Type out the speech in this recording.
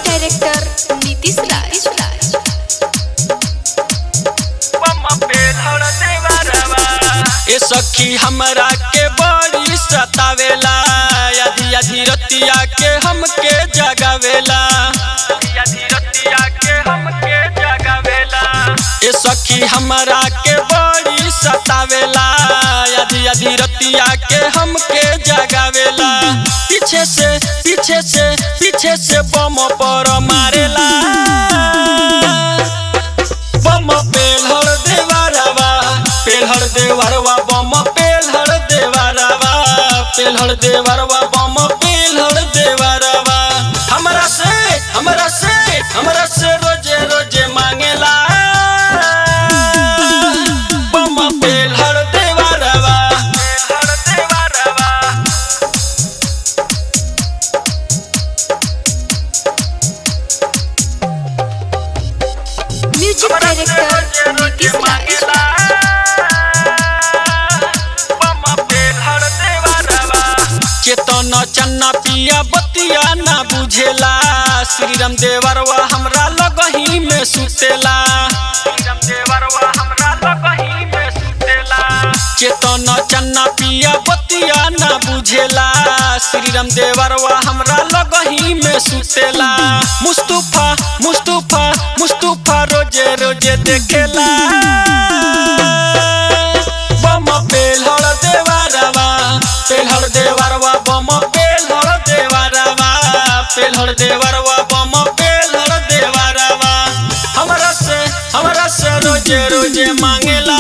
Director Nitish राज। ए सखी हमरा के बड़ी सतावेला, आधी आधी रतिया के हमके जगावेला। ए सखी हमरा के बड़ी सतावेला, आधी आधी रतिया के हमके जगावेला। पीछे से बम पर मारेला, बम पेलहर देवरवा, पेलहर देवरवा बम पेलहर देवरवा, पेलहर देवरवा बम पेलहर देवरवा। हमरा से रोजे रोजे मांगेला, बम पेलहर देवरवा, पेलहर देवरवा। म्यूजिक डायरेक्टर नीतीश राज। चेतन चन्ना पिया बतिया ना बुझेला, श्री राम देवरवा हमरा लगही में सुतेला। चेतन चन्ना पिया बतिया ना बुझेला, श्री राम देवरवा हमरा लगही में सुतेला। मुस्तफा रोजे रोजे देखेला, बम पेलहर देवरवा, पेलहर देवरवा बम पेलहर देवरवा, पेलहर देवरवा बम पेलहर देवरवा। हमरा से रोजे रोजे मांगेला।